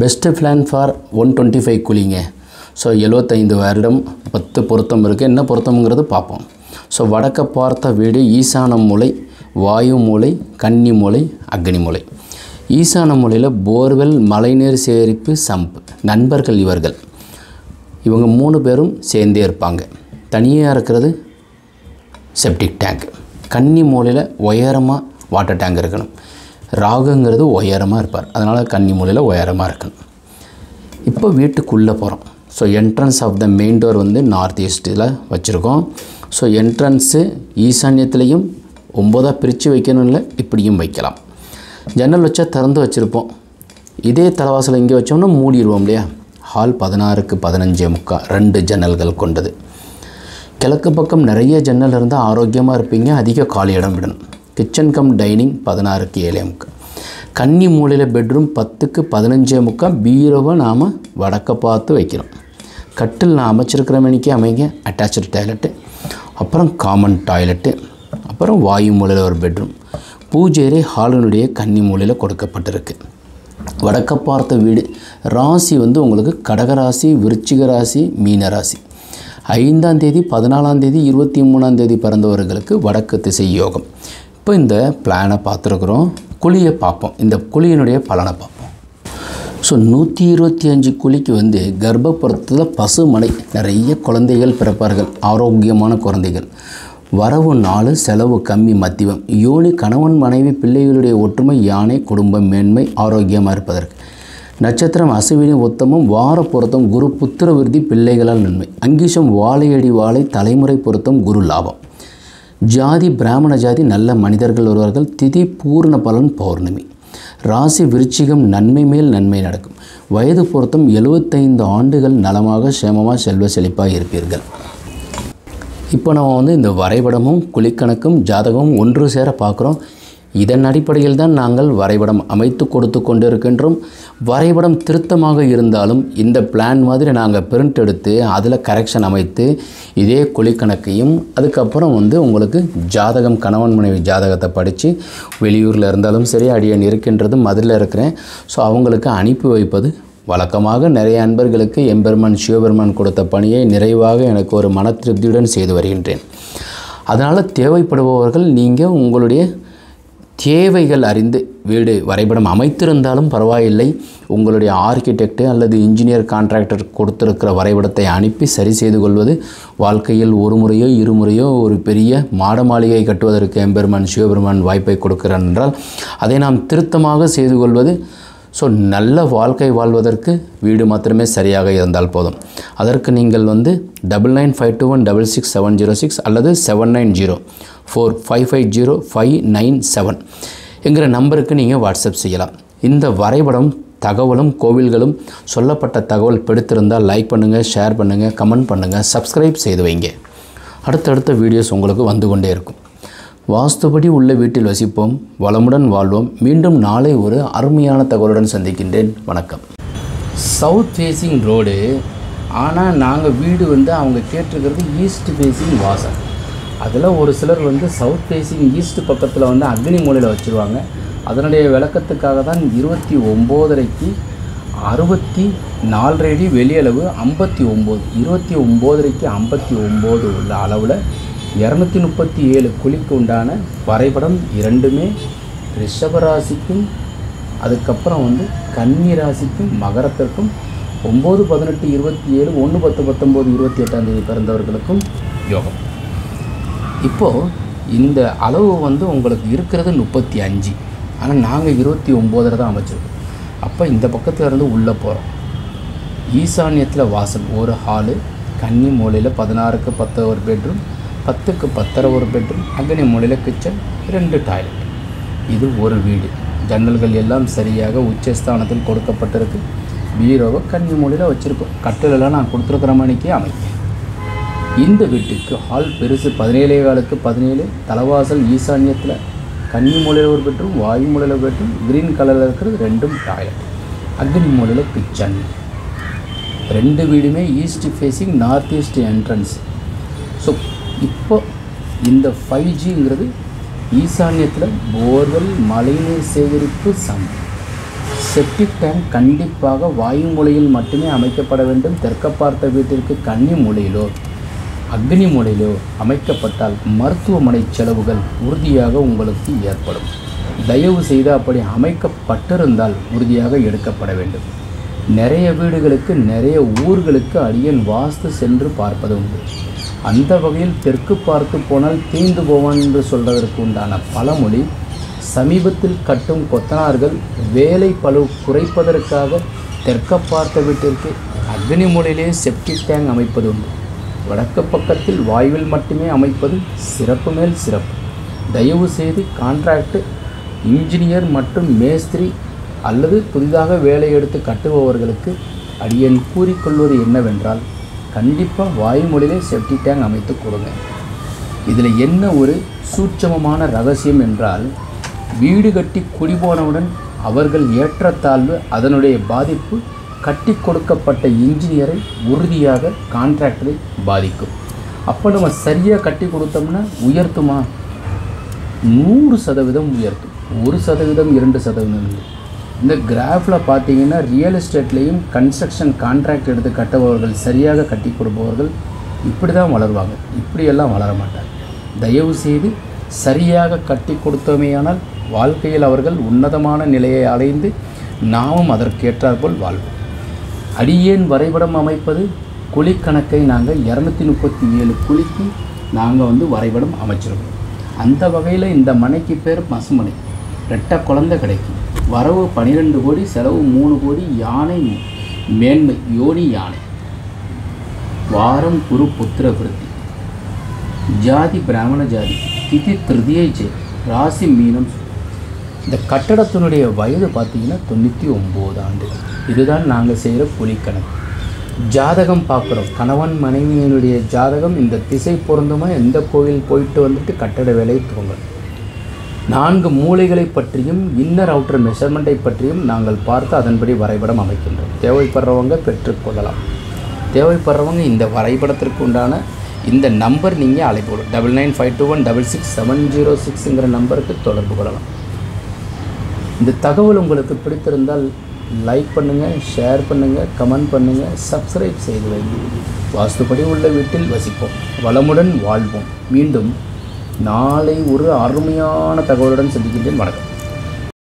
Best plan for 125 cooling. So 75 வருடம் 10 பொருத்தம் இருக்குது. என்ன பொருத்தம்ங்கிறது பார்ப்போம். ஸோ வடக்க பார்த்த வீடு ஈசான மூலை, வாயு மூலை, கன்னி மூலை, அக்னி மூலை. ஈசான மூலையில் போர்வெல், மழைநீர் சேகரிப்பு, சம்பு. நண்பர்கள் இவங்க 3 பேரும் சேர்ந்தே இருப்பாங்க. தனியாக இருக்கிறது செப்டிக் டேங்க். கன்னி மூலையில் உயரமாக வாட்டர் டேங்க் இருக்கணும். ராகுங்கிறது உயரமாக இருப்பார், அதனால் கன்னி மூலையில் உயரமாக இருக்கணும். இப்போ வீட்டுக்குள்ளே போகிறோம். So entrance of the main door வந்து நார்த் ஈஸ்ட்டில் வச்சுருக்கோம். ஸோ என்ட்ரன்ஸு ஈசான்யத்துலேயும் 9 பிரித்து வைக்கணும், இல்லை இப்படியும் வைக்கலாம். ஜன்னல் வச்சா திறந்து வச்சுருப்போம். இதே தலைவாசல் இங்கே வச்சோம்னா மூடிடுவோம் இல்லையா. ஹால் 16க்கு 15.75, 2 ஜன்னல்கள் கொண்டது. கிழக்கு பக்கம் நிறைய ஜன்னல் இருந்தால் ஆரோக்கியமாக இருப்பீங்க, அதிக காலி இடம் விடணும். கிச்சன் கம் டைனிங் 16க்கு 7.75. கன்னி மூலையில் பெட்ரூம் 10க்கு 15.75. பீரோவை நாம் வடக்க பார்த்து வைக்கிறோம். கட்டில் நான் அமைச்சிருக்கிற மணிக்கு அமைங்க. அட்டாச்சு டாய்லெட்டு, அப்புறம் காமன் டாய்லெட்டு, அப்புறம் வாயு மூலையில் ஒரு பெட்ரூம். பூஜை ஹாலினுடைய கன்னி மூலையில் கொடுக்கப்பட்டிருக்கு. வடக்க பார்த்த வீடு. ராசி வந்து உங்களுக்கு கடகராசி, விருச்சிக ராசி, மீன ராசி. 5ஆம் தேதி, 14ஆம் தேதி, 23ஆம் தேதி பிறந்தவர்களுக்கு வடக்கு திசை யோகம். இப்போ இந்த பிளானை பார்த்துருக்குறோம். குழியை பார்ப்போம். இந்த குழியினுடைய பலனை பார்ப்போம். ஸோ 125 குழிக்கு வந்து கர்ப்பப்புறத்தில் பசுமலை, நிறைய குழந்தைகள் பிறப்பார்கள், ஆரோக்கியமான குழந்தைகள். வரவு 4, செலவு கம்மி, மத்தியம். யோனி கணவன் மனைவி பிள்ளைகளுடைய ஒற்றுமை, யானை குடும்பம் மேன்மை, ஆரோக்கியமாக இருப்பதற்கு. நட்சத்திரம் அசுவினி உத்தமம், வார பொருத்தம், குரு புத்திர விருத்தி, பிள்ளைகளால் நன்மை. அங்கீஷம் வாழையடி வாழை, தலைமுறை பொருத்தம், குரு லாபம். ஜாதி பிராமண ஜாதி, நல்ல மனிதர்கள் வருவார்கள். திதி பூர்ண பலன் பௌர்ணமி. ராசி விருச்சிகம், நன்மை மேல் நன்மை நடக்கும். வயது பொருத்தம் 75 ஆண்டுகள் நலமாக சேமமாக செல்வ செழிப்பாக இருப்பீர்கள். இப்போ நம்ம வந்து இந்த வரைபடமும் குழிக்கணக்கும் ஜாதகமும் ஒன்று சேர பார்க்குறோம். இதன் அடிப்படையில் தான் நாங்கள் வரைபடம் அமைத்து கொடுத்து கொண்டு இருக்கின்றோம். வரைபடம் திருத்தமாக இருந்தாலும் இந்த பிளான் மாதிரி நாங்கள் பிரிண்ட் எடுத்து அதில் கரெக்ஷன் அமைத்து இதே குழிக்கணக்கையும் அதுக்கப்புறம் வந்து உங்களுக்கு ஜாதகம், கணவன் மனைவி ஜாதகத்தை படித்து வெளியூரில் இருந்தாலும் சரி, அடியன் இருக்கின்றதும் மதுரையில் இருக்கிறேன். ஸோ அவங்களுக்கு அனுப்பி வைப்பது வழக்கமாக. நிறைய அன்பர்களுக்கு எம்பெருமான் சிவபெருமான் கொடுத்த பணியை நிறைவாக எனக்கு ஒரு மன திருப்தியுடன் செய்து வருகின்றேன். அதனால் தேவைப்படுபவர்கள் நீங்கள் உங்களுடைய தேவைகள் அறிந்து வீடு வரைபடம் அமைத்திருந்தாலும் பரவாயில்லை, உங்களுடைய ஆர்கிடெக்ட் அல்லது இன்ஜினியர் கான்ட்ராக்டர் கொடுத்திருக்கிற வரைபடத்தை அனுப்பி சரி செய்து கொள்வது. வாழ்க்கையில் ஒரு முறையோ இருமுறையோ ஒரு பெரிய மாட மாளிகை கட்டுவதற்கு எம்பெருமான் சிவபெருமான் வாய்ப்பை கொடுக்கிறார் என்றால் அதை நாம் திருத்தமாக செய்து கொள்வது. ஸோ நல்ல வாழ்க்கை வாழ்வதற்கு வீடு மாத்திரமே சரியாக இருந்தால் போதும். அதற்கு நீங்கள் வந்து 9952166706 அல்லது 7904550597 என்கிற நம்பருக்கு நீங்கள் வாட்ஸ்அப் செய்யலாம். இந்த வரைபடம் தகவலும் கோவில்களும் சொல்லப்பட்ட தகவல் பிடித்திருந்தால் லைக் பண்ணுங்கள், ஷேர் பண்ணுங்கள், கமெண்ட் பண்ணுங்கள், சப்ஸ்கிரைப் செய்து வைங்க. அடுத்தடுத்த வீடியோஸ் உங்களுக்கு வந்து கொண்டே இருக்கும். வாஸ்துபடி உள்ள வீட்டில் வசிப்போம், வளமுடன் வாழ்வோம். மீண்டும் நாளை ஒரு அருமையான தகவலுடன் சந்திக்கின்றேன். வணக்கம். சவுத் ஃபேஸிங் ரோடு, ஆனால் நாங்கள் வீடு வந்து அவங்க கேட்டிருக்கிறது ஈஸ்ட் ஃபேஸிங் வாசல். அதில் ஒரு சிலர் வந்து சவுத் ஃபேஸிங் ஈஸ்ட் பக்கத்தில் வந்து அக்னி மூலையில் வச்சுருவாங்க. அதனுடைய விளக்கத்துக்காக தான் 29.5க்கு 64 அடி வெளியளவு, 59 29.5க்கு 59 உள்ள அளவில் 237 குழிக்கு உண்டான வரைபடம். இரண்டுமே ரிஷபராசிக்கும் அதுக்கப்புறம் வந்து கன்னி ராசிக்கும் மகரத்திற்கும் 9, 18, 27, 1, 10, 19, 28ஆம் தேதி பிறந்தவர்களுக்கும் யோகம். இப்போது இந்த அளவு வந்து உங்களுக்கு இருக்கிறது 35, ஆனால் நாங்கள் 29 தான் அமைச்சிருக்கோம். அப்போ இந்த பக்கத்தில் இருந்து உள்ளே போகிறோம். ஈசான்யத்தில் வாசல், ஒரு ஹாலு, கன்னி மூலையில் 16க்கு 10 ஒரு பெட்ரூம், 10க்கு 10 ஒரு பெட்ரூம், அக்னி மூலையில் கிச்சன், 2 டாய்லெட். இது ஒரு வீடு. ஜன்னல்கள் எல்லாம் சரியாக உச்சஸ்தானத்தில் கொடுக்கப்பட்டிருக்கு. பீரோவை கன்னி மூலையில் வச்சுருக்கோம். கட்டிலெல்லாம் நான் கொடுத்துருக்கிற மணிக்கே அமைப்பேன். இந்த வீட்டுக்கு ஹால் பெருசு, 17.4க்கு 17, தலைவாசல் ஈசான்யத்தில், கன்னி மூலையில் ஒரு பெட்ரூம், வாயு மூலையில் பெட்ரூம், க்ரீன் கலரில் இருக்கிறது 2 டாய்லெட், அக்னி மூலையில் கிச்சன். 2 வீடுமே east facing, north east entrance. So இப்போ இந்த 5Gங்கிறது ஈசான்யத்தில் போர்வெல், மழைநீர் சேகரிப்பு, செப்டிக் டேங்க் கண்டிப்பாக வாயு மூலையில் மட்டுமே அமைக்கப்பட வேண்டும். தெற்க பார்த்த வீட்டிற்கு கன்னி மூலையிலோ அக்னி மூலையிலோ அமைக்கப்பட்டால் மருத்துவமனை செலவுகள் உறுதியாக உங்களுக்கு ஏற்படும். தயவு செய்து அப்படி அமைக்கப்பட்டிருந்தால் உறுதியாக எடுக்கப்பட வேண்டும். நிறைய வீடுகளுக்கு, நிறைய ஊர்களுக்கு அடியேன் வாஸ்து சென்று பார்ப்பது உண்டு. அந்த வகையில் தெற்கு பார்த்து போனால் தீந்து போவான் என்று சொல்வதற்கு உண்டான பழமொழி சமீபத்தில் கட்டும் கொத்தனார்கள் வேலை பளு குறைப்பதற்காக தெற்க பார்த்த வீட்டிற்கு அக்னி மூலையிலே செப்டிக் டேங்க் அமைப்பது உண்டு. வடக்கு பக்கத்தில் வாயுவில் மட்டுமே அமைப்பது சிறப்பு மேல் சிறப்பு. தயவு செய்து கான்ட்ராக்ட் இன்ஜினியர் மற்றும் மேஸ்திரி அல்லது புதிதாக வேலை எடுத்து கட்டுபவர்களுக்கு அடியேன் கூறிக்கொள்வது என்னவென்றால், கண்டிப்பாக வாயுமொழியிலே செப்டிக் டேங்க் அமைத்து கொடுங்க. இதில் என்ன ஒரு சூட்சமமான ரகசியம் என்றால், வீடு கட்டி குடிபோனவுடன் அவர்கள் ஏற்றத்தாழ்வு, அதனுடைய பாதிப்பு கட்டி கொடுக்கப்பட்ட இன்ஜினியரை உறுதியாக கான்ட்ராக்டரை பாதிக்கும். அப்போ நம்ம சரியாக கட்டி கொடுத்தோம்னா உயர்த்துமா? 100% உயர்த்தும். 1%, 2% இந்த கிராஃபில் பார்த்தீங்கன்னா ரியல் எஸ்டேட்லேயும் கன்ஸ்ட்ரக்ஷன் கான்ட்ராக்ட் எடுத்து கட்டுபவர்கள், சரியாக கட்டி கொடுப்பவர்கள் இப்படி தான் வளருவாங்க. இப்படியெல்லாம் வளர மாட்டாங்க. தயவு செய்து சரியாக கட்டி கொடுத்தோமேயானால் வாழ்க்கையில் அவர்கள் உன்னதமான நிலையை அடைந்து நாமும் அதற்கேற்றாற்போல் வாழ்வோம். அடியேன் வரைபடம் அமைப்பது குழி கணக்கை நாங்கள் 237 குழிக்கு நாங்கள் வரைபடம் அமைச்சிருக்கோம். அந்த வகையில் இந்த மனைக்கு பேர் பசுமனை. 2 குழந்தை கிடைக்கும். வரவு 12 கோடி, செலவு 3 கோடி. யானை மேன்மை, யோனி யானை. வாரம் குரு புத்திர விருத்தி. ஜாதி பிராமண ஜாதி. திதி திருதியை ஜெய். ராசி மீனம். இந்த கட்டடத்தினுடைய வயது பார்த்திங்கன்னா 99 ஆண்டுகள். இதுதான் நாங்கள் செய்கிற குழிக்கணக்கு. ஜாதகம் பார்க்குறோம். கணவன் மனைவியினுடைய ஜாதகம் இந்த திசை பொருந்துமா, எந்த கோயில் போயிட்டு வந்துட்டு கட்டட வேலையை துவங்கணும். 4 மூலைகளை பற்றியும் இன்னர் அவுட்டர் மெஷர்மெண்ட்டை பற்றியும் நாங்கள் பார்த்து அதன்படி வரைபடம் அமைக்கின்றோம். தேவைப்படுறவங்க பெற்றுக்கொள்ளலாம். தேவைப்படுறவங்க இந்த வரைபடத்திற்கு உண்டான இந்த நம்பர் நீங்கள் அழைப்போம். 9952166706 நம்பருக்கு தொடர்பு கொள்ளலாம். இந்த தகவல் உங்களுக்கு பிடித்திருந்தால் லைக் பண்ணுங்கள், ஷேர் பண்ணுங்கள், கமெண்ட் பண்ணுங்கள், சப்ஸ்கிரைப் செய்து வைங்க. வாஸ்துப்படி உள்ள வீட்டில் வசிப்போம், வளமுடன் வாழ்வோம். மீண்டும் நாளை ஒரு அருமையான தகவலுடன் சந்திக்கின்றேன். வணக்கம்.